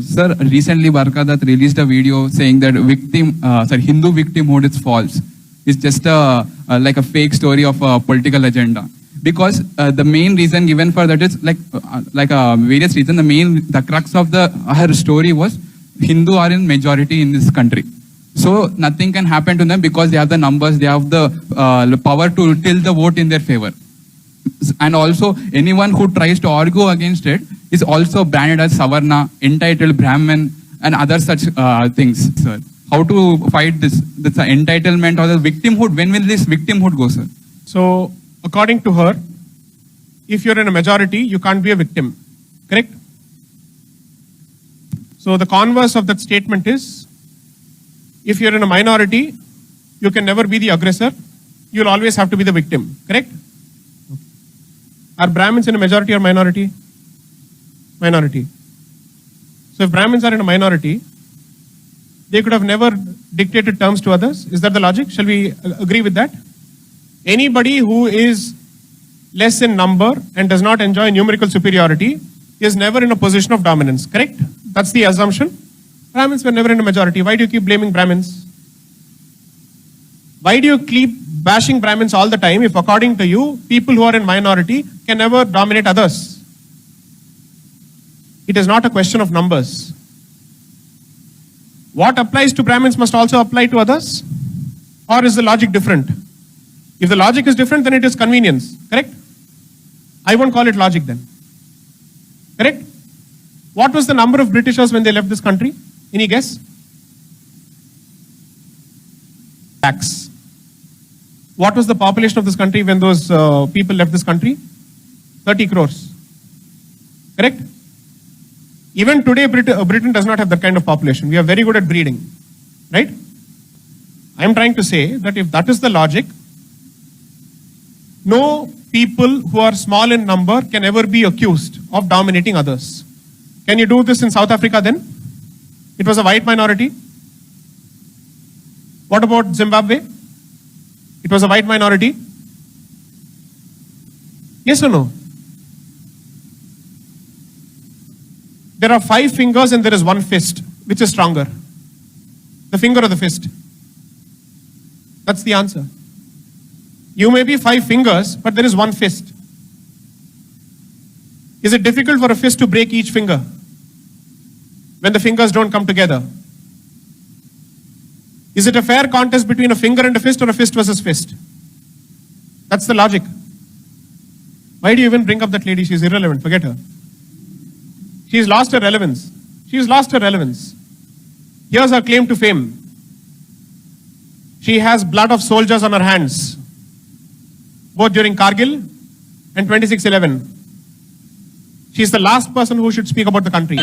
Sir, recently Barkadat released a video saying that Hindu victimhood is false. It's just like a fake story of a political agenda. Because the main reason given for that is various reasons. The crux of her story was Hindu are in majority in this country. So nothing can happen to them because they have the numbers, they have the power to tilt the vote in their favor. And also anyone who tries to argue against it is also branded as Savarna, entitled Brahmin, and other such things, sir. How to fight this? That's an entitlement or the victimhood. When will this victimhood go, sir? So, according to her, if you're in a majority, you can't be a victim. Correct? So, the converse of that statement is, if you're in a minority, you can never be the aggressor. You'll always have to be the victim. Correct? Are Brahmins in a majority or minority? Minority. So if Brahmins are in a minority, they could have never dictated terms to others. Is that the logic? Shall we agree with that? Anybody who is less in number and does not enjoy numerical superiority is never in a position of dominance. Correct? That's the assumption. Brahmins were never in a majority. Why do you keep blaming Brahmins? Why do you keep bashing Brahmins all the time if according to you, people who are in minority can never dominate others? It is not a question of numbers. What applies to Brahmins must also apply to others? Or is the logic different? If the logic is different, then it is convenience. Correct? I won't call it logic then. Correct? What was the number of Britishers when they left this country? Any guess? Lakhs. What was the population of this country when those people left this country? 30 crores. Correct? Even today, Britain does not have that kind of population. We are very good at breeding. Right? I am trying to say that if that is the logic, no people who are small in number can ever be accused of dominating others. Can you do this in South Africa then? It was a white minority. What about Zimbabwe? It was a white minority. Yes or no? There are 5 fingers and there is 1 fist. Which is stronger? The finger or the fist? That's the answer. You may be 5 fingers, but there is 1 fist. Is it difficult for a fist to break each finger when the fingers don't come together? Is it a fair contest between a finger and a fist or a fist versus fist? That's the logic. Why do you even bring up that lady? She's irrelevant. Forget her. She's lost her relevance. She's lost her relevance. Here's her claim to fame. She has blood of soldiers on her hands, both during Kargil and 26/11. She's the last person who should speak about the country.